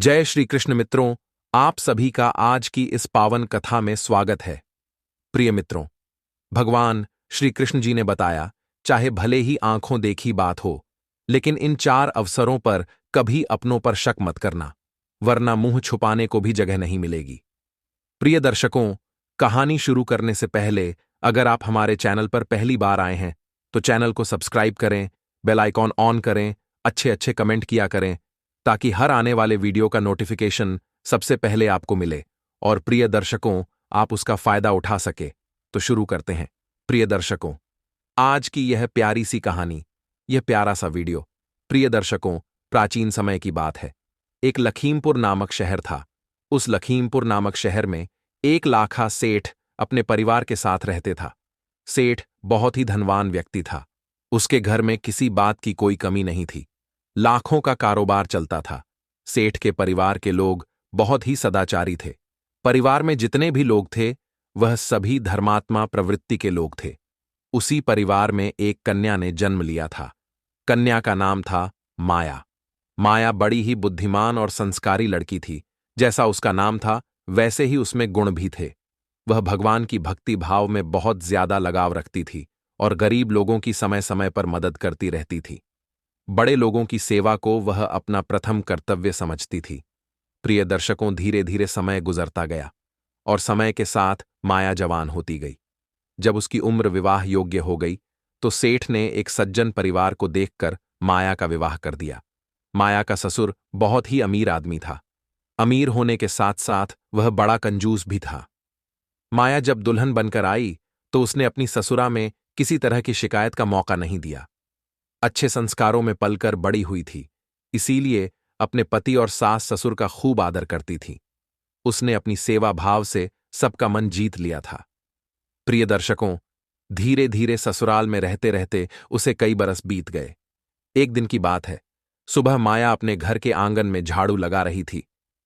जय श्री कृष्ण मित्रों, आप सभी का आज की इस पावन कथा में स्वागत है। प्रिय मित्रों, भगवान श्री कृष्ण जी ने बताया, चाहे भले ही आंखों देखी बात हो, लेकिन इन 4 अवसरों पर कभी अपनों पर शक मत करना, वरना मुंह छुपाने को भी जगह नहीं मिलेगी। प्रिय दर्शकों, कहानी शुरू करने से पहले अगर आप हमारे चैनल पर पहली बार आए हैं तो चैनल को सब्सक्राइब करें, बेल आइकॉन ऑन करें, अच्छे अच्छे कमेंट किया करें ताकि हर आने वाले वीडियो का नोटिफिकेशन सबसे पहले आपको मिले और प्रिय दर्शकों आप उसका फायदा उठा सके। तो शुरू करते हैं। प्रिय दर्शकों, आज की यह प्यारी सी कहानी, यह प्यारा सा वीडियो, प्रिय दर्शकों, प्राचीन समय की बात है। एक लखीमपुर नामक शहर था। उस लखीमपुर नामक शहर में एक लाखा सेठ अपने परिवार के साथ रहते था। सेठ बहुत ही धनवान व्यक्ति था। उसके घर में किसी बात की कोई कमी नहीं थी। लाखों का कारोबार चलता था। सेठ के परिवार के लोग बहुत ही सदाचारी थे। परिवार में जितने भी लोग थे वह सभी धर्मात्मा प्रवृत्ति के लोग थे। उसी परिवार में एक कन्या ने जन्म लिया था। कन्या का नाम था माया। माया बड़ी ही बुद्धिमान और संस्कारी लड़की थी। जैसा उसका नाम था वैसे ही उसमें गुण भी थे। वह भगवान की भक्ति भाव में बहुत ज्यादा लगाव रखती थी और गरीब लोगों की समय समय पर मदद करती रहती थी। बड़े लोगों की सेवा को वह अपना प्रथम कर्तव्य समझती थी। प्रिय दर्शकों, धीरे धीरे समय गुजरता गया और समय के साथ माया जवान होती गई। जब उसकी उम्र विवाह योग्य हो गई तो सेठ ने एक सज्जन परिवार को देखकर माया का विवाह कर दिया। माया का ससुर बहुत ही अमीर आदमी था। अमीर होने के साथ साथ वह बड़ा कंजूस भी था। माया जब दुल्हन बनकर आई तो उसने अपनी ससुरा में किसी तरह की शिकायत का मौका नहीं दिया। अच्छे संस्कारों में पलकर बड़ी हुई थी, इसीलिए अपने पति और सास ससुर का खूब आदर करती थी। उसने अपनी सेवा भाव से सबका मन जीत लिया था। प्रिय दर्शकों, धीरे धीरे ससुराल में रहते रहते उसे कई बरस बीत गए। एक दिन की बात है, सुबह माया अपने घर के आंगन में झाड़ू लगा रही थी।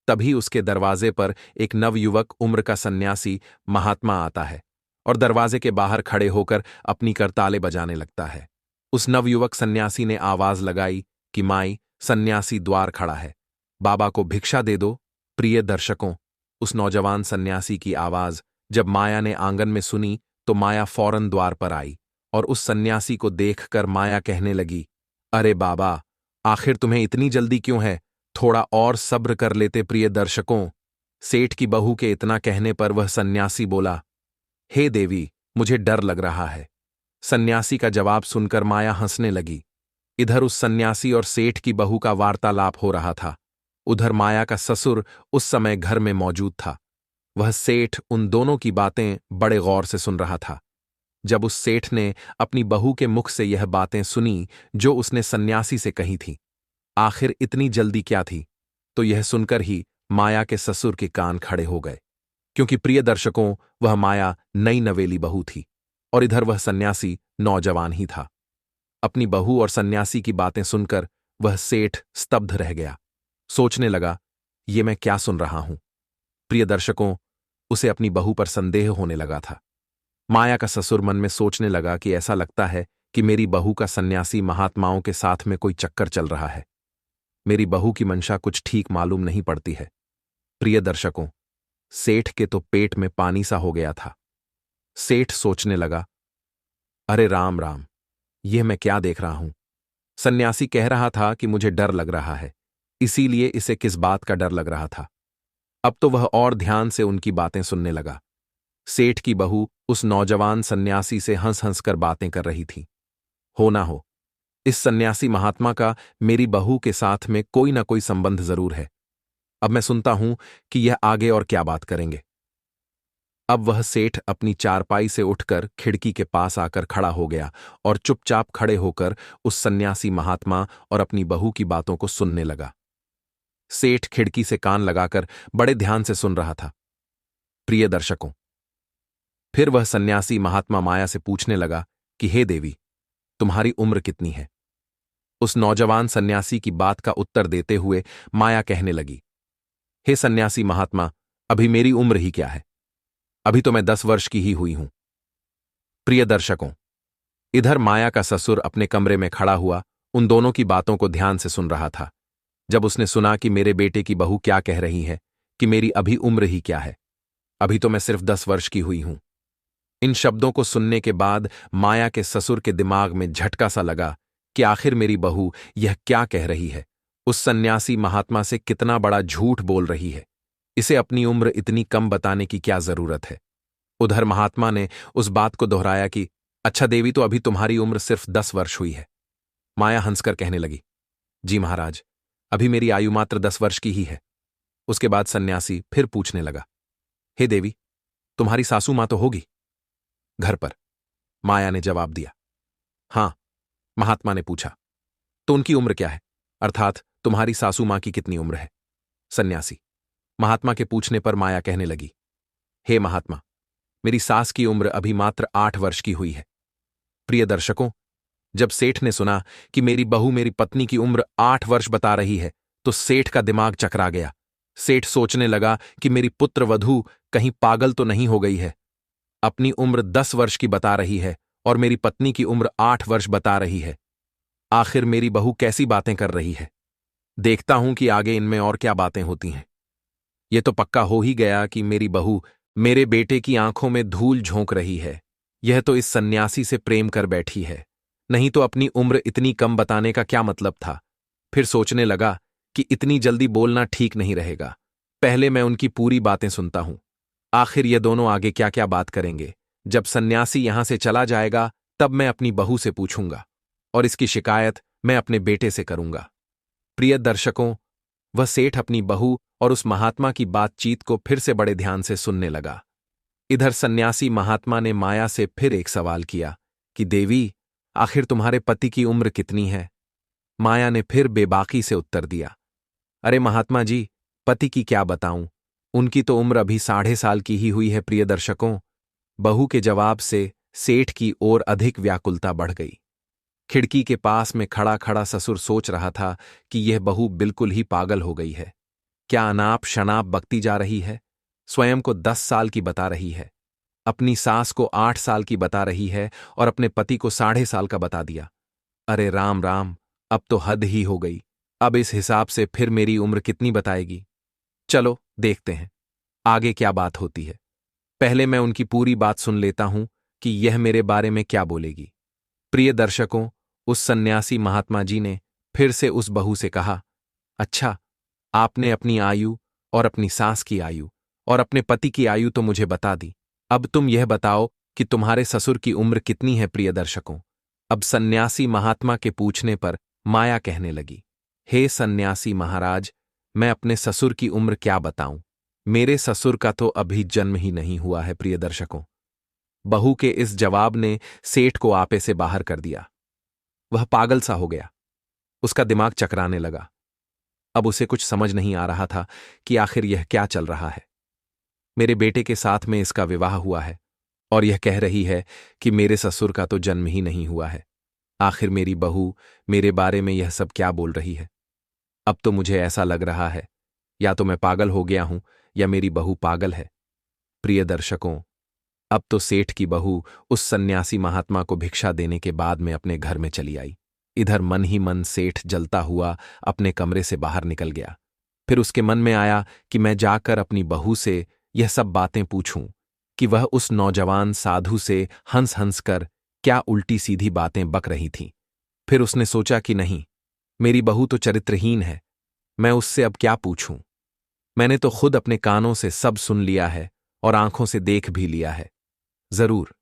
तभी उसके दरवाजे पर एक नवयुवक उम्र का सन्यासी महात्मा आता है और दरवाजे के बाहर खड़े होकर अपनी करताले बजाने लगता है। उस नवयुवक सन्यासी ने आवाज लगाई कि माई, सन्यासी द्वार खड़ा है, बाबा को भिक्षा दे दो। प्रिय दर्शकों, उस नौजवान सन्यासी की आवाज जब माया ने आंगन में सुनी तो माया फौरन द्वार पर आई और उस सन्यासी को देखकर माया कहने लगी, अरे बाबा, आखिर तुम्हें इतनी जल्दी क्यों है? थोड़ा और सब्र कर लेते। प्रिय दर्शकों, सेठ की बहू के इतना कहने पर वह सन्यासी बोला, हे देवी, मुझे डर लग रहा है। सन्यासी का जवाब सुनकर माया हंसने लगी। इधर उस सन्यासी और सेठ की बहू का वार्तालाप हो रहा था। उधर माया का ससुर उस समय घर में मौजूद था। वह सेठ उन दोनों की बातें बड़े गौर से सुन रहा था। जब उस सेठ ने अपनी बहू के मुख से यह बातें सुनी जो उसने सन्यासी से कही थी, आखिर इतनी जल्दी क्या थी, तो यह सुनकर ही माया के ससुर के कान खड़े हो गए। क्योंकि प्रिय दर्शकों, वह माया नई नवेली बहू थी और इधर वह सन्यासी नौजवान ही था। अपनी बहू और सन्यासी की बातें सुनकर वह सेठ स्तब्ध रह गया। सोचने लगा, ये मैं क्या सुन रहा हूं। प्रिय दर्शकों, उसे अपनी बहू पर संदेह होने लगा था। माया का ससुर मन में सोचने लगा कि ऐसा लगता है कि मेरी बहू का सन्यासी महात्माओं के साथ में कोई चक्कर चल रहा है। मेरी बहू की मंशा कुछ ठीक मालूम नहीं पड़ती है। प्रिय दर्शकों, सेठ के तो पेट में पानी सा हो गया था। सेठ सोचने लगा, अरे राम राम, यह मैं क्या देख रहा हूं। सन्यासी कह रहा था कि मुझे डर लग रहा है, इसीलिए इसे किस बात का डर लग रहा था। अब तो वह और ध्यान से उनकी बातें सुनने लगा। सेठ की बहू उस नौजवान सन्यासी से हंस हंस कर बातें कर रही थी। हो ना हो, इस सन्यासी महात्मा का मेरी बहू के साथ में कोई ना कोई संबंध जरूर है। अब मैं सुनता हूं कि यह आगे और क्या बात करेंगे। अब वह सेठ अपनी चारपाई से उठकर खिड़की के पास आकर खड़ा हो गया और चुपचाप खड़े होकर उस सन्यासी महात्मा और अपनी बहू की बातों को सुनने लगा। सेठ खिड़की से कान लगाकर बड़े ध्यान से सुन रहा था। प्रिय दर्शकों, फिर वह सन्यासी महात्मा माया से पूछने लगा कि हे देवी, तुम्हारी उम्र कितनी है? उस नौजवान सन्यासी की बात का उत्तर देते हुए माया कहने लगी, हे सन्यासी महात्मा, अभी मेरी उम्र ही क्या है, अभी तो मैं 10 वर्ष की ही हुई हूं। प्रिय दर्शकों, इधर माया का ससुर अपने कमरे में खड़ा हुआ उन दोनों की बातों को ध्यान से सुन रहा था। जब उसने सुना कि मेरे बेटे की बहू क्या कह रही है कि मेरी अभी उम्र ही क्या है, अभी तो मैं सिर्फ 10 वर्ष की हुई हूं। इन शब्दों को सुनने के बाद माया के ससुर के दिमाग में झटका सा लगा कि आखिर मेरी बहू यह क्या कह रही है, उस सन्यासी महात्मा से कितना बड़ा झूठ बोल रही है। इसे अपनी उम्र इतनी कम बताने की क्या जरूरत है। उधर महात्मा ने उस बात को दोहराया कि अच्छा देवी, तो अभी तुम्हारी उम्र सिर्फ 10 वर्ष हुई है। माया हंसकर कहने लगी, जी महाराज, अभी मेरी आयु मात्र 10 वर्ष की ही है। उसके बाद सन्यासी फिर पूछने लगा, हे देवी, तुम्हारी सासू मां तो होगी घर पर? माया ने जवाब दिया, हां। महात्मा ने पूछा, तो उनकी उम्र क्या है, अर्थात तुम्हारी सासू मां की कितनी उम्र है? सन्यासी महात्मा के पूछने पर माया कहने लगी, हे महात्मा, मेरी सास की उम्र अभी मात्र 8 वर्ष की हुई है। प्रिय दर्शकों, जब सेठ ने सुना कि मेरी बहू मेरी पत्नी की उम्र 8 वर्ष बता रही है, तो सेठ का दिमाग चकरा गया। सेठ सोचने लगा कि मेरी पुत्र वधू कहीं पागल तो नहीं हो गई है। अपनी उम्र 10 वर्ष की बता रही है और मेरी पत्नी की उम्र 8 वर्ष बता रही है। आखिर मेरी बहू कैसी बातें कर रही है? देखता हूं कि आगे इनमें और क्या बातें होती हैं। ये तो पक्का हो ही गया कि मेरी बहू मेरे बेटे की आंखों में धूल झोंक रही है। यह तो इस सन्यासी से प्रेम कर बैठी है, नहीं तो अपनी उम्र इतनी कम बताने का क्या मतलब था। फिर सोचने लगा कि इतनी जल्दी बोलना ठीक नहीं रहेगा, पहले मैं उनकी पूरी बातें सुनता हूं। आखिर ये दोनों आगे क्या क्या बात करेंगे। जब सन्यासी यहां से चला जाएगा तब मैं अपनी बहू से पूछूंगा और इसकी शिकायत मैं अपने बेटे से करूंगा। प्रिय दर्शकों, वह सेठ अपनी बहू और उस महात्मा की बातचीत को फिर से बड़े ध्यान से सुनने लगा। इधर सन्यासी महात्मा ने माया से फिर एक सवाल किया कि देवी, आखिर तुम्हारे पति की उम्र कितनी है? माया ने फिर बेबाकी से उत्तर दिया, अरे महात्मा जी, पति की क्या बताऊं, उनकी तो उम्र अभी 6.5 साल की ही हुई है। प्रिय दर्शकों, बहू के जवाब से सेठ की ओर अधिक व्याकुलता बढ़ गई। खिड़की के पास में खड़ा खड़ा ससुर सोच रहा था कि यह बहू बिल्कुल ही पागल हो गई है। क्या अनाप शनाप बकती जा रही है, स्वयं को 10 साल की बता रही है, अपनी सास को 8 साल की बता रही है और अपने पति को 6.5 साल का बता दिया। अरे राम राम, अब तो हद ही हो गई। अब इस हिसाब से फिर मेरी उम्र कितनी बताएगी? चलो देखते हैं आगे क्या बात होती है। पहले मैं उनकी पूरी बात सुन लेता हूं कि यह मेरे बारे में क्या बोलेगी। प्रिय दर्शकों, उस सन्यासी महात्मा जी ने फिर से उस बहू से कहा, अच्छा, आपने अपनी आयु और अपनी सास की आयु और अपने पति की आयु तो मुझे बता दी। अब तुम यह बताओ कि तुम्हारे ससुर की उम्र कितनी है? प्रिय दर्शकों, अब सन्यासी महात्मा के पूछने पर माया कहने लगी, हे सन्यासी महाराज, मैं अपने ससुर की उम्र क्या बताऊं? मेरे ससुर का तो अभी जन्म ही नहीं हुआ है। प्रिय दर्शकों, बहू के इस जवाब ने सेठ को आपे से बाहर कर दिया। वह पागल सा हो गया, उसका दिमाग चकराने लगा। अब उसे कुछ समझ नहीं आ रहा था कि आखिर यह क्या चल रहा है। मेरे बेटे के साथ में इसका विवाह हुआ है और यह कह रही है कि मेरे ससुर का तो जन्म ही नहीं हुआ है। आखिर मेरी बहू मेरे बारे में यह सब क्या बोल रही है? अब तो मुझे ऐसा लग रहा है या तो मैं पागल हो गया हूं या मेरी बहू पागल है। प्रिय दर्शकों, अब तो सेठ की बहू उस सन्यासी महात्मा को भिक्षा देने के बाद में अपने घर में चली आई। इधर मन ही मन सेठ जलता हुआ अपने कमरे से बाहर निकल गया। फिर उसके मन में आया कि मैं जाकर अपनी बहू से यह सब बातें पूछूं कि वह उस नौजवान साधु से हंस हंस कर क्या उल्टी सीधी बातें बक रही थीं। फिर उसने सोचा कि नहीं, मेरी बहू तो चरित्रहीन है, मैं उससे अब क्या पूछूं। मैंने तो खुद अपने कानों से सब सुन लिया है और आंखों से देख भी लिया है। जरूर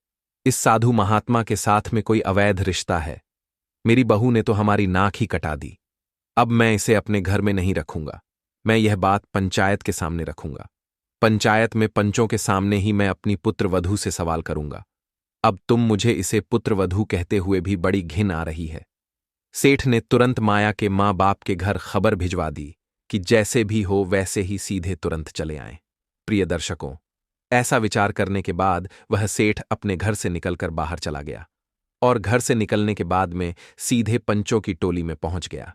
इस साधु महात्मा के साथ में कोई अवैध रिश्ता है। मेरी बहू ने तो हमारी नाक ही कटा दी। अब मैं इसे अपने घर में नहीं रखूंगा, मैं यह बात पंचायत के सामने रखूंगा। पंचायत में पंचों के सामने ही मैं अपनी पुत्रवधू से सवाल करूंगा। अब तुम मुझे इसे पुत्रवधू कहते हुए भी बड़ी घिन आ रही है। सेठ ने तुरंत माया के मां बाप के घर खबर भिजवा दी कि जैसे भी हो वैसे ही सीधे तुरंत चले आएं। प्रिय दर्शकों, ऐसा विचार करने के बाद वह सेठ अपने घर से निकलकर बाहर चला गया और घर से निकलने के बाद में सीधे पंचों की टोली में पहुंच गया।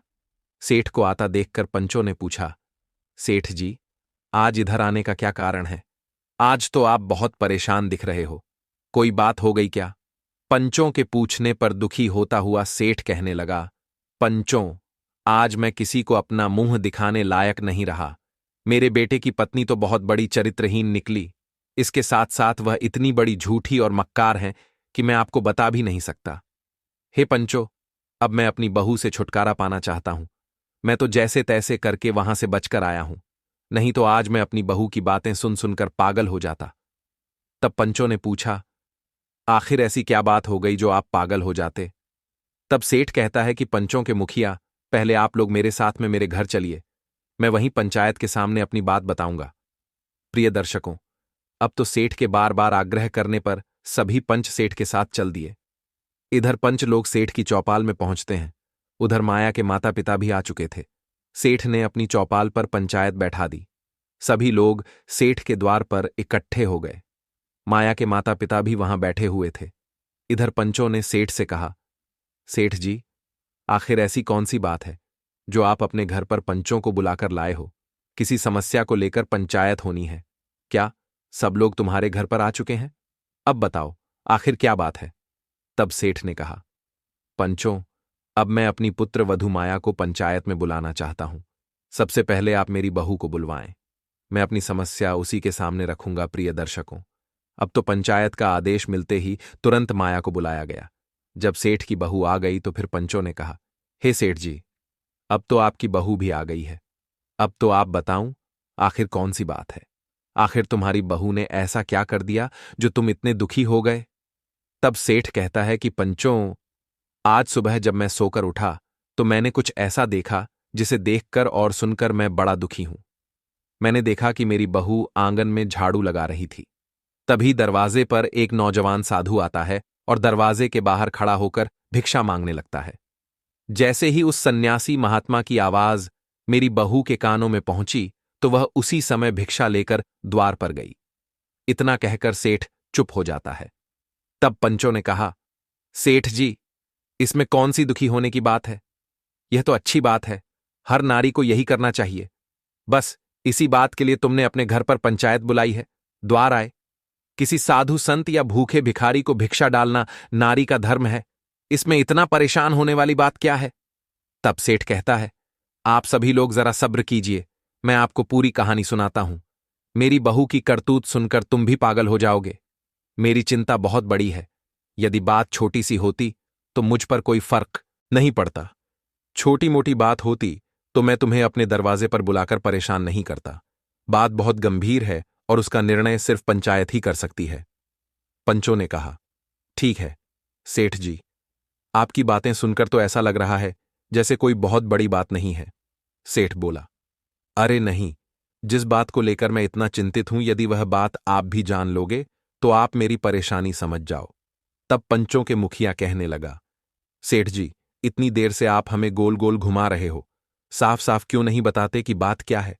सेठ को आता देखकर पंचों ने पूछा, सेठ जी, आज इधर आने का क्या कारण है? आज तो आप बहुत परेशान दिख रहे हो, कोई बात हो गई क्या? पंचों के पूछने पर दुखी होता हुआ सेठ कहने लगा, पंचों, आज मैं किसी को अपना मुंह दिखाने लायक नहीं रहा। मेरे बेटे की पत्नी तो बहुत बड़ी चरित्रहीन निकली। इसके साथ साथ वह इतनी बड़ी झूठी और मक्कार हैं कि मैं आपको बता भी नहीं सकता। हे पंचो, अब मैं अपनी बहू से छुटकारा पाना चाहता हूं। मैं तो जैसे तैसे करके वहां से बचकर आया हूं, नहीं तो आज मैं अपनी बहू की बातें सुन सुनकर पागल हो जाता। तब पंचों ने पूछा, आखिर ऐसी क्या बात हो गई जो आप पागल हो जाते? तब सेठ कहता है कि पंचों के मुखिया, पहले आप लोग मेरे साथ में मेरे घर चलिए, मैं वहीं पंचायत के सामने अपनी बात बताऊंगा। प्रिय दर्शकों, अब तो सेठ के बार बार आग्रह करने पर सभी पंच सेठ के साथ चल दिए। इधर पंच लोग सेठ की चौपाल में पहुंचते हैं। उधर माया के माता पिता भी आ चुके थे। सेठ ने अपनी चौपाल पर पंचायत बैठा दी। सभी लोग सेठ के द्वार पर इकट्ठे हो गए। माया के माता पिता भी वहां बैठे हुए थे। इधर पंचों ने सेठ से कहा, सेठ जी, आखिर ऐसी कौन सी बात है जो आप अपने घर पर पंचों को बुलाकर लाए हो? किसी समस्या को लेकर पंचायत होनी है क्या? सब लोग तुम्हारे घर पर आ चुके हैं? अब बताओ, आखिर क्या बात है? तब सेठ ने कहा, पंचों, अब मैं अपनी पुत्र वधू माया को पंचायत में बुलाना चाहता हूं। सबसे पहले आप मेरी बहू को बुलवाएं। मैं अपनी समस्या उसी के सामने रखूंगा। प्रिय दर्शकों, अब तो पंचायत का आदेश मिलते ही तुरंत माया को बुलाया गया। जब सेठ की बहू आ गई तो फिर पंचों ने कहा, हे सेठ जी, अब तो आपकी बहू भी आ गई है। अब तो आप बताऊं, आखिर कौन सी बात है? आखिर तुम्हारी बहू ने ऐसा क्या कर दिया जो तुम इतने दुखी हो गए? तब सेठ कहता है कि पंचों, आज सुबह जब मैं सोकर उठा तो मैंने कुछ ऐसा देखा जिसे देखकर और सुनकर मैं बड़ा दुखी हूं। मैंने देखा कि मेरी बहू आंगन में झाड़ू लगा रही थी। तभी दरवाजे पर एक नौजवान साधु आता है और दरवाजे के बाहर खड़ा होकर भिक्षा मांगने लगता है। जैसे ही उस सन्यासी महात्मा की आवाज मेरी बहू के कानों में पहुंची तो वह उसी समय भिक्षा लेकर द्वार पर गई। इतना कहकर सेठ चुप हो जाता है। तब पंचों ने कहा, सेठ जी, इसमें कौन सी दुखी होने की बात है? यह तो अच्छी बात है। हर नारी को यही करना चाहिए। बस इसी बात के लिए तुमने अपने घर पर पंचायत बुलाई है। द्वार आए। किसी साधु संत या भूखे भिखारी को भिक्षा डालना नारी का धर्म है। इसमें इतना परेशान होने वाली बात क्या है? तब सेठ कहता है, आप सभी लोग जरा सब्र कीजिए, मैं आपको पूरी कहानी सुनाता हूं। मेरी बहू की करतूत सुनकर तुम भी पागल हो जाओगे। मेरी चिंता बहुत बड़ी है। यदि बात छोटी सी होती तो मुझ पर कोई फर्क नहीं पड़ता। छोटी मोटी बात होती तो मैं तुम्हें अपने दरवाजे पर बुलाकर परेशान नहीं करता। बात बहुत गंभीर है और उसका निर्णय सिर्फ पंचायत ही कर सकती है। पंचों ने कहा, ठीक है सेठ जी, आपकी बातें सुनकर तो ऐसा लग रहा है जैसे कोई बहुत बड़ी बात नहीं है। सेठ बोला, अरे नहीं, जिस बात को लेकर मैं इतना चिंतित हूं, यदि वह बात आप भी जान लोगे तो आप मेरी परेशानी समझ जाओ। तब पंचों के मुखिया कहने लगा, सेठ जी, इतनी देर से आप हमें गोल गोल घुमा रहे हो, साफ साफ क्यों नहीं बताते कि बात क्या है?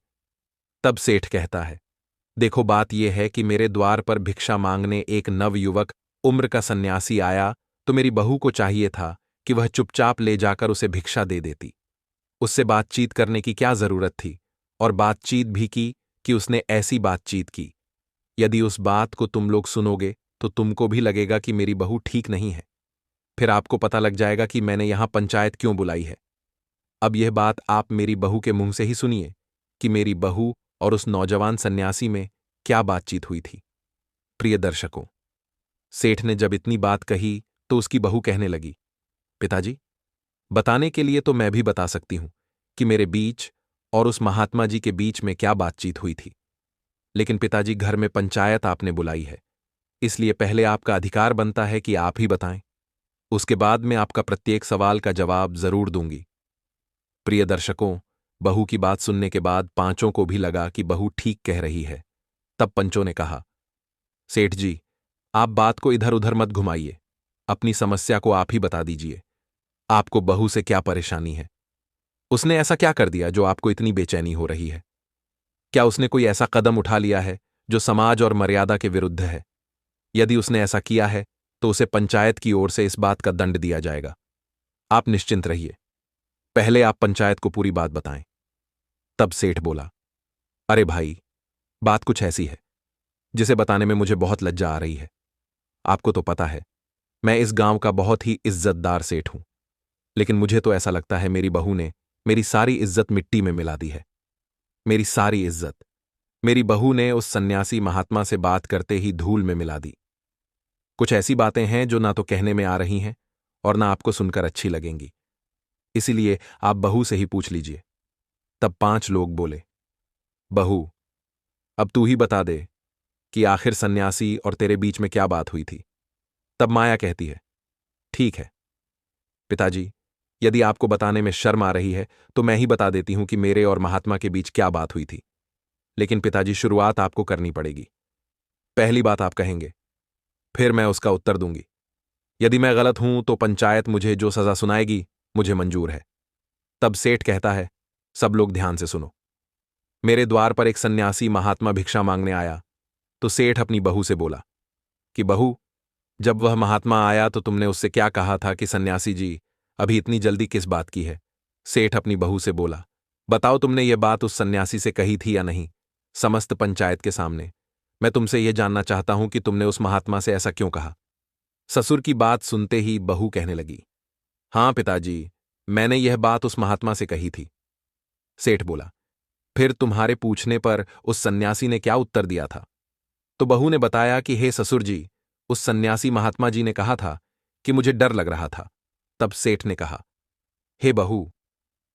तब सेठ कहता है, देखो बात यह है कि मेरे द्वार पर भिक्षा मांगने एक नवयुवक उम्र का सन्यासी आया तो मेरी बहू को चाहिए था कि वह चुपचाप ले जाकर उसे भिक्षा दे देती। उससे बातचीत करने की क्या जरूरत थी? और बातचीत भी की कि उसने ऐसी बातचीत की। यदि उस बात को तुम लोग सुनोगे तो तुमको भी लगेगा कि मेरी बहू ठीक नहीं है। फिर आपको पता लग जाएगा कि मैंने यहां पंचायत क्यों बुलाई है। अब यह बात आप मेरी बहू के मुंह से ही सुनिए कि मेरी बहू और उस नौजवान सन्यासी में क्या बातचीत हुई थी। प्रिय दर्शकों, सेठ ने जब इतनी बात कही तो उसकी बहू कहने लगी, पिताजी, बताने के लिए तो मैं भी बता सकती हूं कि मेरे बीच और उस महात्मा जी के बीच में क्या बातचीत हुई थी। लेकिन पिताजी, घर में पंचायत आपने बुलाई है, इसलिए पहले आपका अधिकार बनता है कि आप ही बताएं। उसके बाद मैं आपका प्रत्येक सवाल का जवाब जरूर दूंगी। प्रिय दर्शकों, बहू की बात सुनने के बाद पांचों को भी लगा कि बहू ठीक कह रही है। तब पंचों ने कहा, सेठ जी, आप बात को इधर उधर मत घुमाइए, अपनी समस्या को आप ही बता दीजिए। आपको बहू से क्या परेशानी है? उसने ऐसा क्या कर दिया जो आपको इतनी बेचैनी हो रही है? क्या उसने कोई ऐसा कदम उठा लिया है जो समाज और मर्यादा के विरुद्ध है? यदि उसने ऐसा किया है तो उसे पंचायत की ओर से इस बात का दंड दिया जाएगा। आप निश्चिंत रहिए, पहले आप पंचायत को पूरी बात बताएं। तब सेठ बोला, अरे भाई, बात कुछ ऐसी है जिसे बताने में मुझे बहुत लज्जा आ रही है। आपको तो पता है, मैं इस गांव का बहुत ही इज्जतदार सेठ हूं, लेकिन मुझे तो ऐसा लगता है मेरी बहू ने मेरी सारी इज्जत मिट्टी में मिला दी है। मेरी सारी इज्जत मेरी बहू ने उस सन्यासी महात्मा से बात करते ही धूल में मिला दी। कुछ ऐसी बातें हैं जो ना तो कहने में आ रही हैं और ना आपको सुनकर अच्छी लगेंगी, इसीलिए आप बहू से ही पूछ लीजिए। तब 5 लोग बोले, बहू, अब तू ही बता दे कि आखिर सन्यासी और तेरे बीच में क्या बात हुई थी। तब माया कहती है, ठीक है पिताजी, यदि आपको बताने में शर्म आ रही है तो मैं ही बता देती हूं कि मेरे और महात्मा के बीच क्या बात हुई थी। लेकिन पिताजी, शुरुआत आपको करनी पड़ेगी। पहली बात आप कहेंगे, फिर मैं उसका उत्तर दूंगी। यदि मैं गलत हूं तो पंचायत मुझे जो सजा सुनाएगी मुझे मंजूर है। तब सेठ कहता है, सब लोग ध्यान से सुनो। मेरे द्वार पर एक सन्यासी महात्मा भिक्षा मांगने आया तो सेठ अपनी बहू से बोला कि बहू, जब वह महात्मा आया तो तुमने उससे क्या कहा था कि सन्यासी जी, अभी इतनी जल्दी किस बात की है। सेठ अपनी बहू से बोला, बताओ तुमने ये बात उस सन्यासी से कही थी या नहीं, समस्त पंचायत के सामने। मैं तुमसे यह जानना चाहता हूं कि तुमने उस महात्मा से ऐसा क्यों कहा। ससुर की बात सुनते ही बहू कहने लगी, हां पिताजी, मैंने यह बात उस महात्मा से कही थी। सेठ बोला, फिर तुम्हारे पूछने पर उस सन्यासी ने क्या उत्तर दिया था। तो बहू ने बताया कि हे ससुर जी, उस सन्यासी महात्मा जी ने कहा था कि मुझे डर लग रहा था। तब सेठ ने कहा, हे बहू,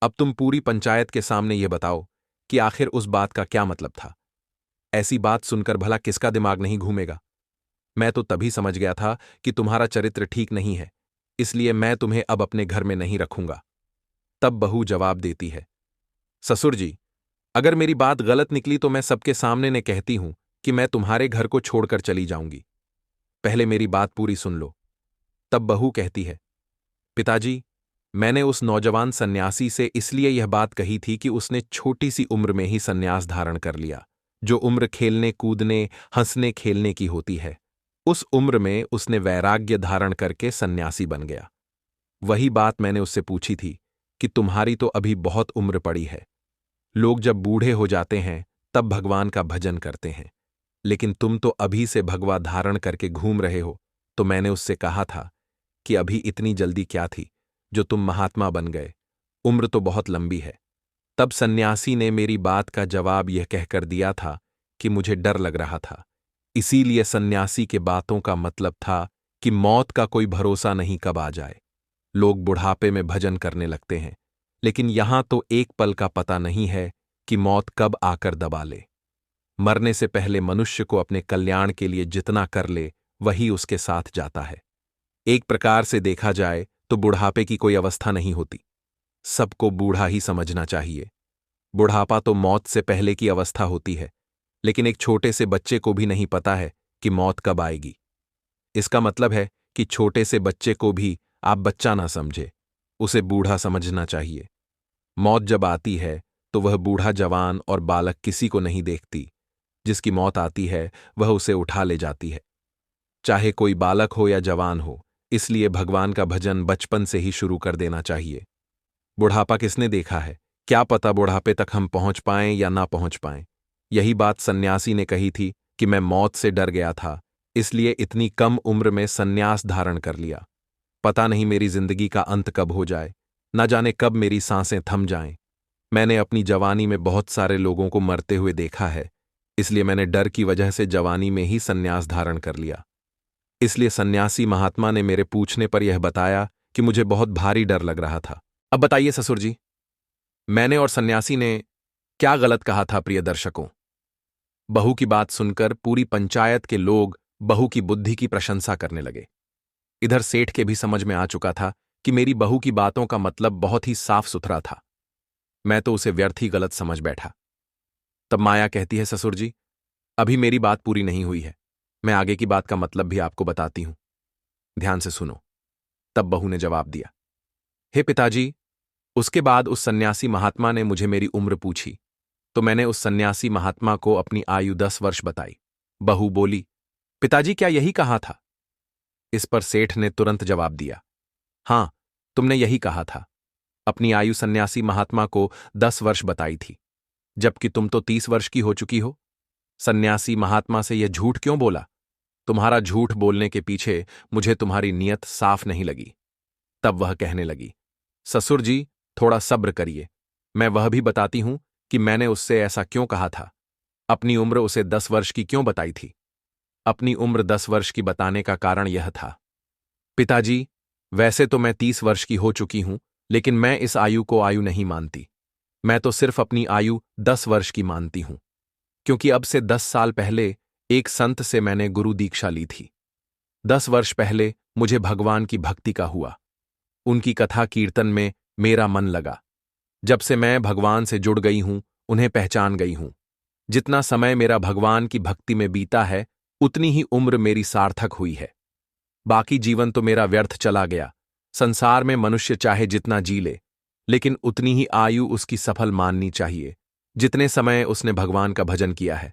अब तुम पूरी पंचायत के सामने यह बताओ कि आखिर उस बात का क्या मतलब था। ऐसी बात सुनकर भला किसका दिमाग नहीं घूमेगा। मैं तो तभी समझ गया था कि तुम्हारा चरित्र ठीक नहीं है, इसलिए मैं तुम्हें अब अपने घर में नहीं रखूंगा। तब बहू जवाब देती है, ससुर जी, अगर मेरी बात गलत निकली तो मैं सबके सामने ने कहती हूं कि मैं तुम्हारे घर को छोड़कर चली जाऊंगी। पहले मेरी बात पूरी सुन लो। तब बहू कहती है, पिताजी, मैंने उस नौजवान सन्यासी से इसलिए यह बात कही थी कि उसने छोटी सी उम्र में ही सन्यास धारण कर लिया। जो उम्र खेलने कूदने हंसने खेलने की होती है, उस उम्र में उसने वैराग्य धारण करके सन्यासी बन गया। वही बात मैंने उससे पूछी थी कि तुम्हारी तो अभी बहुत उम्र पड़ी है। लोग जब बूढ़े हो जाते हैं तब भगवान का भजन करते हैं, लेकिन तुम तो अभी से भगवा धारण करके घूम रहे हो। तो मैंने उससे कहा था कि अभी इतनी जल्दी क्या थी जो तुम महात्मा बन गए, उम्र तो बहुत लंबी है। तब सन्यासी ने मेरी बात का जवाब यह कहकर दिया था कि मुझे डर लग रहा था। इसीलिए सन्यासी के बातों का मतलब था कि मौत का कोई भरोसा नहीं कब आ जाए। लोग बुढ़ापे में भजन करने लगते हैं, लेकिन यहां तो एक पल का पता नहीं है कि मौत कब आकर दबा ले। मरने से पहले मनुष्य को अपने कल्याण के लिए जितना कर ले वही उसके साथ जाता है। एक प्रकार से देखा जाए तो बुढ़ापे की कोई अवस्था नहीं होती, सबको बूढ़ा ही समझना चाहिए। बुढ़ापा तो मौत से पहले की अवस्था होती है, लेकिन एक छोटे से बच्चे को भी नहीं पता है कि मौत कब आएगी। इसका मतलब है कि छोटे से बच्चे को भी आप बच्चा ना समझे, उसे बूढ़ा समझना चाहिए। मौत जब आती है तो वह बूढ़ा जवान और बालक किसी को नहीं देखती। जिसकी मौत आती है वह उसे उठा ले जाती है, चाहे कोई बालक हो या जवान हो। इसलिए भगवान का भजन बचपन से ही शुरू कर देना चाहिए। बुढ़ापा किसने देखा है, क्या पता बुढ़ापे तक हम पहुंच पाएं या ना पहुंच पाएं। यही बात सन्यासी ने कही थी कि मैं मौत से डर गया था, इसलिए इतनी कम उम्र में सन्यास धारण कर लिया। पता नहीं मेरी जिंदगी का अंत कब हो जाए, न जाने कब मेरी सांसें थम जाएं। मैंने अपनी जवानी में बहुत सारे लोगों को मरते हुए देखा है, इसलिए मैंने डर की वजह से जवानी में ही सन्यास धारण कर लिया। इसलिए सन्यासी महात्मा ने मेरे पूछने पर यह बताया कि मुझे बहुत भारी डर लग रहा था। अब बताइए ससुर जी, मैंने और सन्यासी ने क्या गलत कहा था प्रिय दर्शकों। बहू की बात सुनकर पूरी पंचायत के लोग बहू की बुद्धि की प्रशंसा करने लगे। इधर सेठ के भी समझ में आ चुका था कि मेरी बहू की बातों का मतलब बहुत ही साफ सुथरा था। मैं तो उसे व्यर्थ ही गलत समझ बैठा। तब माया कहती है, ससुर जी, अभी मेरी बात पूरी नहीं हुई है, मैं आगे की बात का मतलब भी आपको बताती हूं, ध्यान से सुनो। तब बहू ने जवाब दिया, हे पिताजी, उसके बाद उस सन्यासी महात्मा ने मुझे मेरी उम्र पूछी तो मैंने उस सन्यासी महात्मा को अपनी आयु 10 वर्ष बताई। बहू बोली, पिताजी क्या यही कहा था। इस पर सेठ ने तुरंत जवाब दिया, हां, तुमने यही कहा था। अपनी आयु सन्यासी महात्मा को 10 वर्ष बताई थी, जबकि तुम तो 30 वर्ष की हो चुकी हो। सन्यासी महात्मा से यह झूठ क्यों बोला। तुम्हारा झूठ बोलने के पीछे मुझे तुम्हारी नीयत साफ नहीं लगी। तब वह कहने लगी, ससुर जी, थोड़ा सब्र करिए, मैं वह भी बताती हूं कि मैंने उससे ऐसा क्यों कहा था। अपनी उम्र उसे 10 वर्ष की क्यों बताई थी। अपनी उम्र 10 वर्ष की बताने का कारण यह था। पिताजी, वैसे तो मैं 30 वर्ष की हो चुकी हूं, लेकिन मैं इस आयु को आयु नहीं मानती। मैं तो सिर्फ अपनी आयु 10 वर्ष की मानती हूं, क्योंकि अब से 10 साल पहले एक संत से मैंने गुरु दीक्षा ली थी। 10 वर्ष पहले मुझे भगवान की भक्ति का हुआ। उनकी कथा कीर्तन में मेरा मन लगा। जब से मैं भगवान से जुड़ गई हूं, उन्हें पहचान गई हूं। जितना समय मेरा भगवान की भक्ति में बीता है, उतनी ही उम्र मेरी सार्थक हुई है। बाकी जीवन तो मेरा व्यर्थ चला गया। संसार में मनुष्य चाहे जितना जी ले, लेकिन उतनी ही आयु उसकी सफल माननी चाहिए जितने समय उसने भगवान का भजन किया है।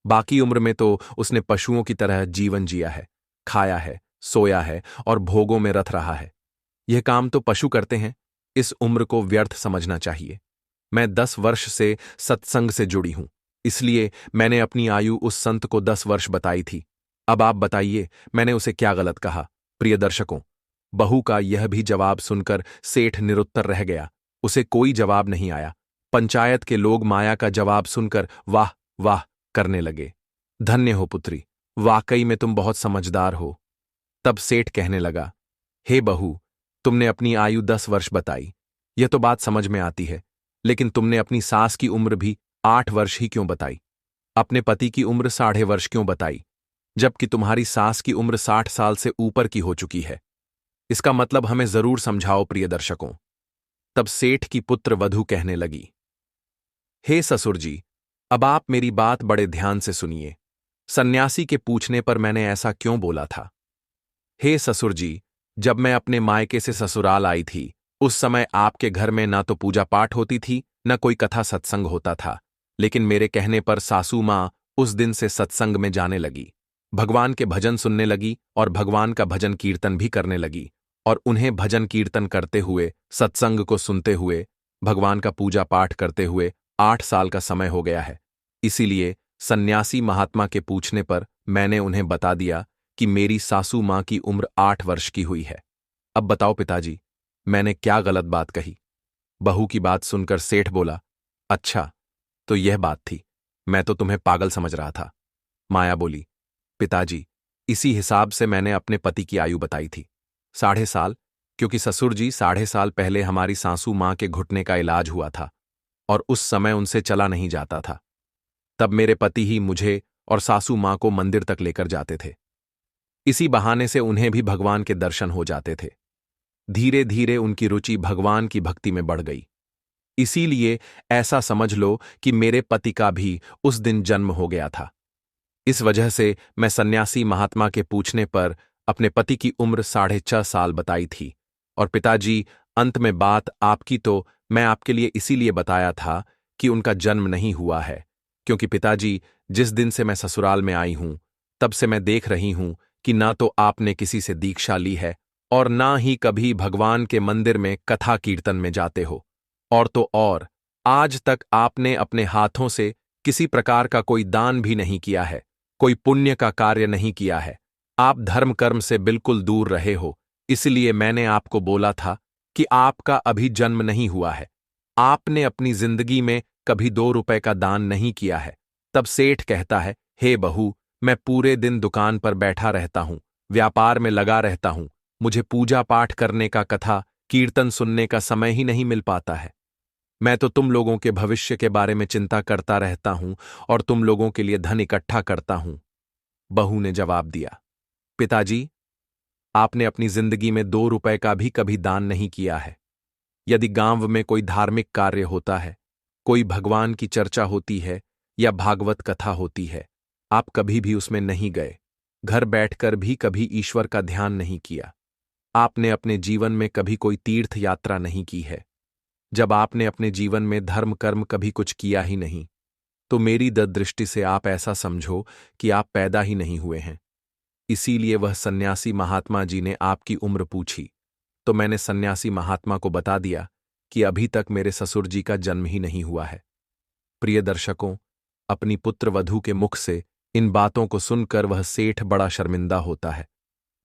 बाकी उम्र में तो उसने पशुओं की तरह जीवन जिया है, खाया है, सोया है और भोगों में रथ रहा है। यह काम तो पशु करते हैं। इस उम्र को व्यर्थ समझना चाहिए। मैं 10 वर्ष से सत्संग से जुड़ी हूं, इसलिए मैंने अपनी आयु उस संत को 10 वर्ष बताई थी। अब आप बताइए, मैंने उसे क्या गलत कहा। प्रिय दर्शकों, बहू का यह भी जवाब सुनकर सेठ निरुत्तर रह गया। उसे कोई जवाब नहीं आया। पंचायत के लोग माया का जवाब सुनकर वाह वाह करने लगे। धन्य हो पुत्री, वाकई में तुम बहुत समझदार हो। तब सेठ कहने लगा, हे बहू, तुमने अपनी आयु 10 वर्ष बताई, यह तो बात समझ में आती है, लेकिन तुमने अपनी सास की उम्र भी 8 वर्ष ही क्यों बताई। अपने पति की उम्र 6.5 वर्ष क्यों बताई, जबकि तुम्हारी सास की उम्र 60 साल से ऊपर की हो चुकी है। इसका मतलब हमें जरूर समझाओ प्रिय दर्शकों। तब सेठ की पुत्र वधू कहने लगी, हे ससुर जी, अब आप मेरी बात बड़े ध्यान से सुनिए। सन्यासी के पूछने पर मैंने ऐसा क्यों बोला था। हे ससुर जी, जब मैं अपने मायके से ससुराल आई थी, उस समय आपके घर में ना तो पूजा पाठ होती थी, न कोई कथा सत्संग होता था। लेकिन मेरे कहने पर सासू मां उस दिन से सत्संग में जाने लगी, भगवान के भजन सुनने लगी और भगवान का भजन कीर्तन भी करने लगी। और उन्हें भजन कीर्तन करते हुए, सत्संग को सुनते हुए, भगवान का पूजा पाठ करते हुए 8 साल का समय हो गया है। इसीलिए सन्यासी महात्मा के पूछने पर मैंने उन्हें बता दिया कि मेरी सासू मां की उम्र 8 वर्ष की हुई है। अब बताओ पिताजी, मैंने क्या गलत बात कही। बहू की बात सुनकर सेठ बोला, अच्छा, तो यह बात थी, मैं तो तुम्हें पागल समझ रहा था। माया बोली, पिताजी, इसी हिसाब से मैंने अपने पति की आयु बताई थी, 6.5 साल, क्योंकि ससुर जी 6.5 साल पहले हमारी सासू मां के घुटने का इलाज हुआ था और उस समय उनसे चला नहीं जाता था। तब मेरे पति ही मुझे और सासू मां को मंदिर तक लेकर जाते थे। इसी बहाने से उन्हें भी भगवान के दर्शन हो जाते थे। धीरे धीरे उनकी रुचि भगवान की भक्ति में बढ़ गई। इसीलिए ऐसा समझ लो कि मेरे पति का भी उस दिन जन्म हो गया था। इस वजह से मैं सन्यासी महात्मा के पूछने पर अपने पति की उम्र 6.5 साल बताई थी। और पिताजी, अंत में बात आपकी तो मैं आपके लिए इसीलिए बताया था कि उनका जन्म नहीं हुआ है, क्योंकि पिताजी, जिस दिन से मैं ससुराल में आई हूं, तब से मैं देख रही हूं कि ना तो आपने किसी से दीक्षा ली है और ना ही कभी भगवान के मंदिर में कथा कीर्तन में जाते हो। और तो और, आज तक आपने अपने हाथों से किसी प्रकार का कोई दान भी नहीं किया है, कोई पुण्य का कार्य नहीं किया है। आप धर्म कर्म से बिल्कुल दूर रहे हो। इसलिए मैंने आपको बोला था कि आपका अभी जन्म नहीं हुआ है। आपने अपनी जिंदगी में कभी 2 रुपए का दान नहीं किया है। तब सेठ कहता है, हे बहू, मैं पूरे दिन दुकान पर बैठा रहता हूं, व्यापार में लगा रहता हूं, मुझे पूजा पाठ करने का, कथा कीर्तन सुनने का समय ही नहीं मिल पाता है। मैं तो तुम लोगों के भविष्य के बारे में चिंता करता रहता हूं और तुम लोगों के लिए धन इकट्ठा करता हूं। बहू ने जवाब दिया, पिताजी, आपने अपनी जिंदगी में 2 रुपए का भी कभी दान नहीं किया है। यदि गांव में कोई धार्मिक कार्य होता है, कोई भगवान की चर्चा होती है या भागवत कथा होती है, आप कभी भी उसमें नहीं गए। घर बैठकर भी कभी ईश्वर का ध्यान नहीं किया। आपने अपने जीवन में कभी कोई तीर्थ यात्रा नहीं की है। जब आपने अपने जीवन में धर्म कर्म कभी कुछ किया ही नहीं, तो मेरी दृष्टि से आप ऐसा समझो कि आप पैदा ही नहीं हुए हैं। इसीलिए वह सन्यासी महात्मा जी ने आपकी उम्र पूछी, तो मैंने सन्यासी महात्मा को बता दिया कि अभी तक मेरे ससुर जी का जन्म ही नहीं हुआ है। प्रिय दर्शकों, अपनी पुत्र वधू के मुख से इन बातों को सुनकर वह सेठ बड़ा शर्मिंदा होता है।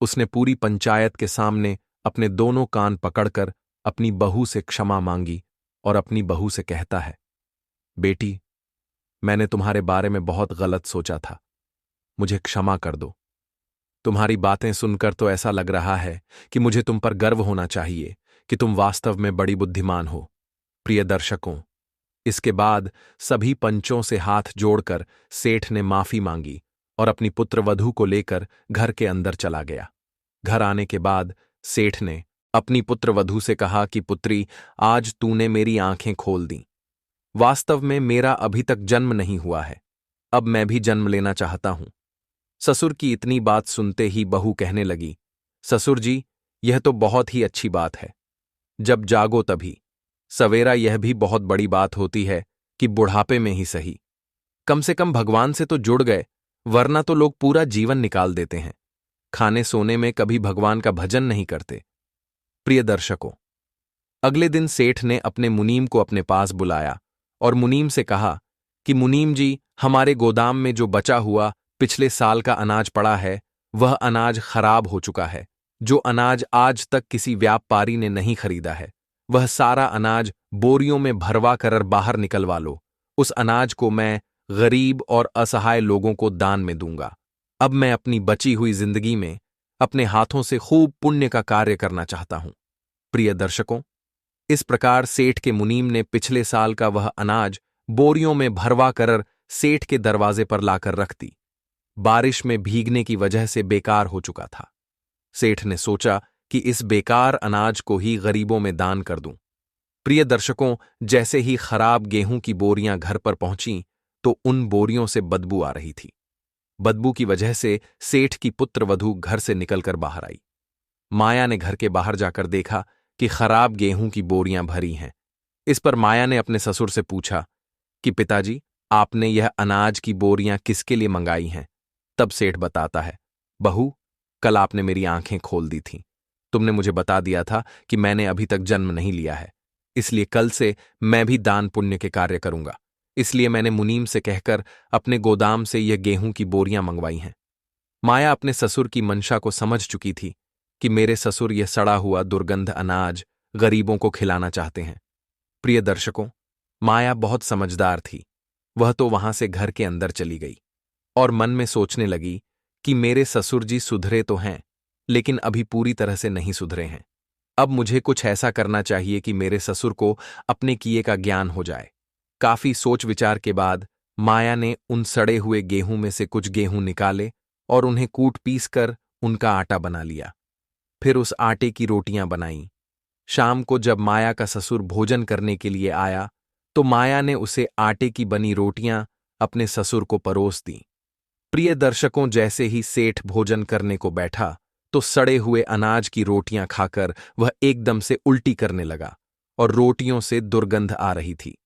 उसने पूरी पंचायत के सामने अपने दोनों कान पकड़कर अपनी बहू से क्षमा मांगी और अपनी बहू से कहता है, बेटी, मैंने तुम्हारे बारे में बहुत गलत सोचा था, मुझे क्षमा कर दो। तुम्हारी बातें सुनकर तो ऐसा लग रहा है कि मुझे तुम पर गर्व होना चाहिए कि तुम वास्तव में बड़ी बुद्धिमान हो। प्रिय दर्शकों, इसके बाद सभी पंचों से हाथ जोड़कर सेठ ने माफी मांगी और अपनी पुत्रवधू को लेकर घर के अंदर चला गया। घर आने के बाद सेठ ने अपनी पुत्रवधू से कहा कि पुत्री, आज तूने मेरी आंखें खोल दी। वास्तव में मेरा अभी तक जन्म नहीं हुआ है, अब मैं भी जन्म लेना चाहता हूं। ससुर की इतनी बात सुनते ही बहू कहने लगी, ससुर जी, यह तो बहुत ही अच्छी बात है। जब जागो तभी सवेरा यह भी बहुत बड़ी बात होती है कि बुढ़ापे में ही सही, कम से कम भगवान से तो जुड़ गए, वरना तो लोग पूरा जीवन निकाल देते हैं, खाने सोने में कभी भगवान का भजन नहीं करते। प्रिय दर्शकों, अगले दिन सेठ ने अपने मुनीम को अपने पास बुलाया और मुनीम से कहा कि मुनीम जी, हमारे गोदाम में जो बचा हुआ पिछले साल का अनाज पड़ा है, वह अनाज खराब हो चुका है। जो अनाज आज तक किसी व्यापारी ने नहीं खरीदा है, वह सारा अनाज बोरियों में भरवा कर बाहर निकलवा लो। उस अनाज को मैं गरीब और असहाय लोगों को दान में दूंगा। अब मैं अपनी बची हुई जिंदगी में अपने हाथों से खूब पुण्य का कार्य करना चाहता हूं। प्रिय दर्शकों, इस प्रकार सेठ के मुनीम ने पिछले साल का वह अनाज बोरियों में भरवा कर सेठ के दरवाजे पर लाकर रख दी। बारिश में भीगने की वजह से बेकार हो चुका था। सेठ ने सोचा कि इस बेकार अनाज को ही गरीबों में दान कर दूं। प्रिय दर्शकों, जैसे ही खराब गेहूं की बोरियां घर पर पहुंचीं, तो उन बोरियों से बदबू आ रही थी। बदबू की वजह से सेठ की पुत्रवधू घर से निकलकर बाहर आई। माया ने घर के बाहर जाकर देखा कि खराब गेहूं की बोरियां भरी हैं। इस पर माया ने अपने ससुर से पूछा कि पिताजी, आपने यह अनाज की बोरियां किसके लिए मंगाई हैं? तब सेठ बताता है, बहू, कल आपने मेरी आंखें खोल दी थीं। तुमने मुझे बता दिया था कि मैंने अभी तक जन्म नहीं लिया है, इसलिए कल से मैं भी दान पुण्य के कार्य करूंगा। इसलिए मैंने मुनीम से कहकर अपने गोदाम से यह गेहूं की बोरियां मंगवाई हैं। माया अपने ससुर की मंशा को समझ चुकी थी कि मेरे ससुर यह सड़ा हुआ दुर्गंध अनाज गरीबों को खिलाना चाहते हैं। प्रिय दर्शकों, माया बहुत समझदार थी। वह तो वहां से घर के अंदर चली गई और मन में सोचने लगी कि मेरे ससुर जी सुधरे तो हैं, लेकिन अभी पूरी तरह से नहीं सुधरे हैं। अब मुझे कुछ ऐसा करना चाहिए कि मेरे ससुर को अपने किए का ज्ञान हो जाए। काफी सोच विचार के बाद माया ने उन सड़े हुए गेहूं में से कुछ गेहूं निकाले और उन्हें कूट पीस कर उनका आटा बना लिया। फिर उस आटे की रोटियां बनाईं। शाम को जब माया का ससुर भोजन करने के लिए आया, तो माया ने उसे आटे की बनी रोटियां अपने ससुर को परोस दी। प्रिय दर्शकों, जैसे ही सेठ भोजन करने को बैठा, तो सड़े हुए अनाज की रोटियां खाकर वह एकदम से उल्टी करने लगा और रोटियों से दुर्गंध आ रही थी।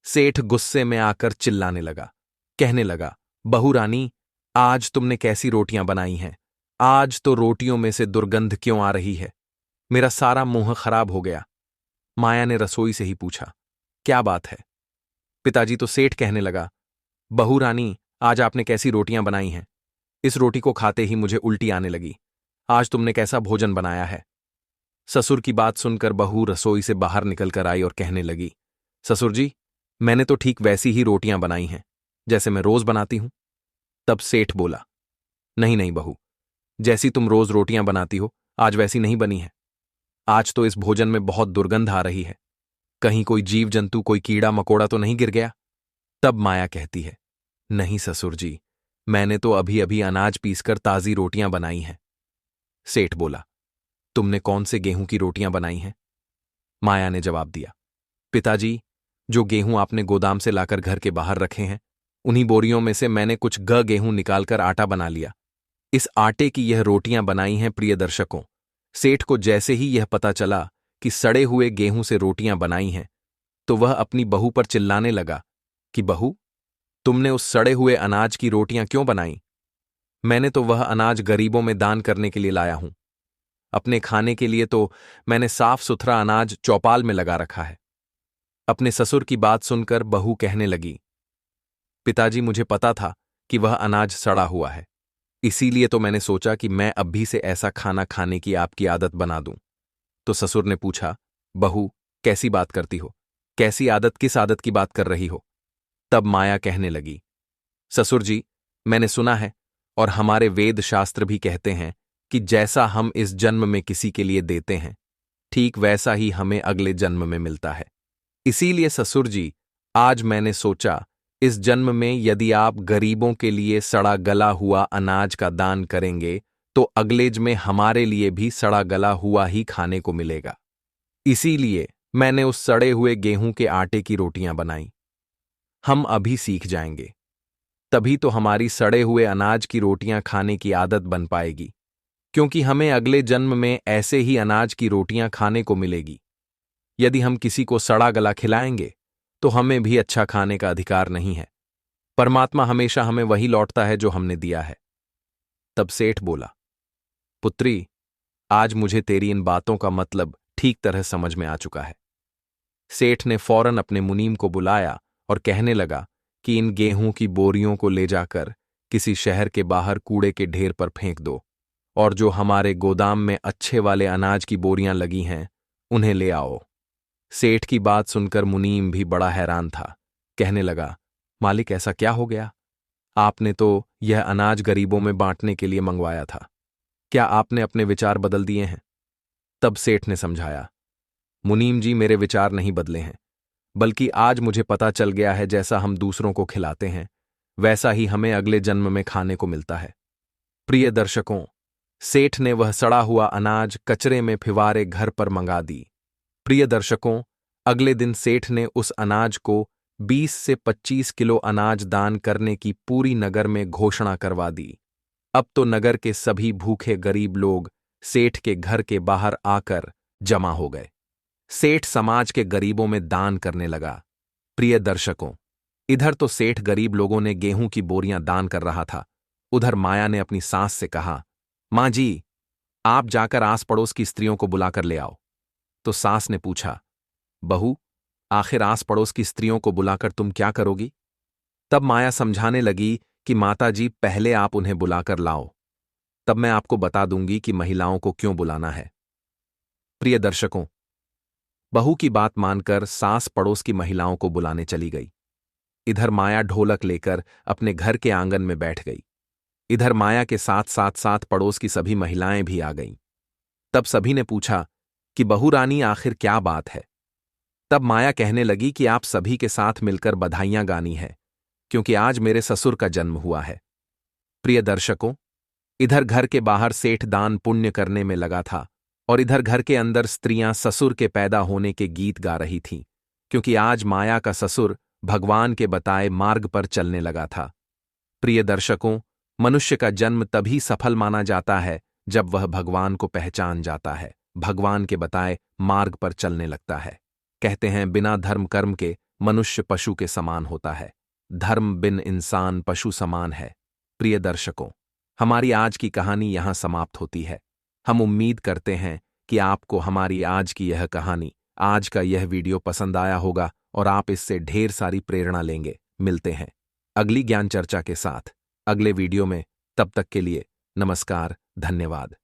सेठ गुस्से में आकर चिल्लाने लगा, कहने लगा, बहू रानी, आज तुमने कैसी रोटियां बनाई हैं? आज तो रोटियों में से दुर्गंध क्यों आ रही है? मेरा सारा मुंह खराब हो गया। माया ने रसोई से ही पूछा, क्या बात है? पिताजी तो सेठ कहने लगा, बहू रानी, आज आपने कैसी रोटियां बनाई हैं? इस रोटी को खाते ही मुझे उल्टी आने लगी। आज तुमने कैसा भोजन बनाया है? ससुर की बात सुनकर बहू रसोई से बाहर निकलकर आई और कहने लगी, ससुर जी, मैंने तो ठीक वैसी ही रोटियां बनाई हैं जैसे मैं रोज बनाती हूं। तब सेठ बोला, नहीं नहीं बहू, जैसी तुम रोज रोटियां बनाती हो, आज वैसी नहीं बनी है। आज तो इस भोजन में बहुत दुर्गंध आ रही है। कहीं कोई जीव जंतु, कोई कीड़ा मकोड़ा तो नहीं गिर गया? तब माया कहती है, नहीं ससुर जी, मैंने तो अभी अभी अनाज पीसकर ताजी रोटियां बनाई हैं। सेठ बोला, तुमने कौन से गेहूं की रोटियां बनाई हैं? माया ने जवाब दिया, पिताजी, जो गेहूं आपने गोदाम से लाकर घर के बाहर रखे हैं, उन्हीं बोरियों में से मैंने कुछ गेहूं निकालकर आटा बना लिया। इस आटे की यह रोटियां बनाई हैं। प्रिय दर्शकों, सेठ को जैसे ही यह पता चला कि सड़े हुए गेहूं से रोटियां बनाई हैं, तो वह अपनी बहू पर चिल्लाने लगा कि बहू, तुमने उस सड़े हुए अनाज की रोटियां क्यों बनाई? मैंने तो वह अनाज गरीबों में दान करने के लिए लाया हूं। अपने खाने के लिए तो मैंने साफ सुथरा अनाज चौपाल में लगा रखा है। अपने ससुर की बात सुनकर बहू कहने लगी, पिताजी, मुझे पता था कि वह अनाज सड़ा हुआ है, इसीलिए तो मैंने सोचा कि मैं अब भी से ऐसा खाना खाने की आपकी आदत बना दूं। तो ससुर ने पूछा, बहू, कैसी बात करती हो? कैसी आदत, किस आदत की बात कर रही हो? तब माया कहने लगी, ससुर जी, मैंने सुना है और हमारे वेद शास्त्र भी कहते हैं कि जैसा हम इस जन्म में किसी के लिए देते हैं, ठीक वैसा ही हमें अगले जन्म में मिलता है। इसीलिए ससुर जी, आज मैंने सोचा इस जन्म में यदि आप गरीबों के लिए सड़ा गला हुआ अनाज का दान करेंगे तो अगलेज में हमारे लिए भी सड़ा गला हुआ ही खाने को मिलेगा। इसीलिए मैंने उस सड़े हुए गेहूं के आटे की रोटियां बनाई। हम अभी सीख जाएंगे, तभी तो हमारी सड़े हुए अनाज की रोटियां खाने की आदत बन पाएगी, क्योंकि हमें अगले जन्म में ऐसे ही अनाज की रोटियां खाने को मिलेगी। यदि हम किसी को सड़ा गला खिलाएंगे तो हमें भी अच्छा खाने का अधिकार नहीं है। परमात्मा हमेशा हमें वही लौटता है जो हमने दिया है। तब सेठ बोला, पुत्री, आज मुझे तेरी इन बातों का मतलब ठीक तरह समझ में आ चुका है। सेठ ने फौरन अपने मुनीम को बुलाया और कहने लगा कि इन गेहूं की बोरियों को ले जाकर किसी शहर के बाहर कूड़े के ढेर पर फेंक दो, और जो हमारे गोदाम में अच्छे वाले अनाज की बोरियां लगी हैं उन्हें ले आओ। सेठ की बात सुनकर मुनीम भी बड़ा हैरान था। कहने लगा, मालिक, ऐसा क्या हो गया? आपने तो यह अनाज गरीबों में बांटने के लिए मंगवाया था। क्या आपने अपने विचार बदल दिए हैं? तब सेठ ने समझाया, मुनीम जी, मेरे विचार नहीं बदले हैं, बल्कि आज मुझे पता चल गया है जैसा हम दूसरों को खिलाते हैं वैसा ही हमें अगले जन्म में खाने को मिलता है। प्रिय दर्शकों, सेठ ने वह सड़ा हुआ अनाज कचरे में फिवारे घर पर मंगा दी। प्रिय दर्शकों, अगले दिन सेठ ने उस अनाज को 20 से 25 किलो अनाज दान करने की पूरी नगर में घोषणा करवा दी। अब तो नगर के सभी भूखे गरीब लोग सेठ के घर के बाहर आकर जमा हो गए। सेठ समाज के गरीबों में दान करने लगा। प्रिय दर्शकों, इधर तो सेठ गरीब लोगों ने गेहूं की बोरियां दान कर रहा था, उधर माया ने अपनी सास से कहा, मां जी, आप जाकर आस पड़ोस की स्त्रियों को बुलाकर ले आओ। तो सास ने पूछा, बहू, आखिर आस पड़ोस की स्त्रियों को बुलाकर तुम क्या करोगी? तब माया समझाने लगी कि माता जी, पहले आप उन्हें बुलाकर लाओ, तब मैं आपको बता दूंगी कि महिलाओं को क्यों बुलाना है। प्रिय दर्शकों, बहू की बात मानकर सास पड़ोस की महिलाओं को बुलाने चली गई। इधर माया ढोलक लेकर अपने घर के आंगन में बैठ गई। इधर माया के साथ साथ साथ पड़ोस की सभी महिलाएं भी आ गईं। तब सभी ने पूछा कि बहू रानी, आखिर क्या बात है? तब माया कहने लगी कि आप सभी के साथ मिलकर बधाइयां गानी है, क्योंकि आज मेरे ससुर का जन्म हुआ है। प्रिय दर्शकों, इधर घर के बाहर सेठ दान पुण्य करने में लगा था और इधर घर के अंदर स्त्रियां ससुर के पैदा होने के गीत गा रही थीं, क्योंकि आज माया का ससुर भगवान के बताए मार्ग पर चलने लगा था। प्रिय दर्शकों, मनुष्य का जन्म तभी सफल माना जाता है जब वह भगवान को पहचान जाता है, भगवान के बताए मार्ग पर चलने लगता है। कहते हैं, बिना धर्म कर्म के मनुष्य पशु के समान होता है, धर्म बिन इंसान पशु समान है। प्रिय दर्शकों, हमारी आज की कहानी यहां समाप्त होती है। हम उम्मीद करते हैं कि आपको हमारी आज की यह कहानी, आज का यह वीडियो पसंद आया होगा और आप इससे ढेर सारी प्रेरणा लेंगे। मिलते हैं अगली ज्ञान चर्चा के साथ अगले वीडियो में। तब तक के लिए नमस्कार, धन्यवाद।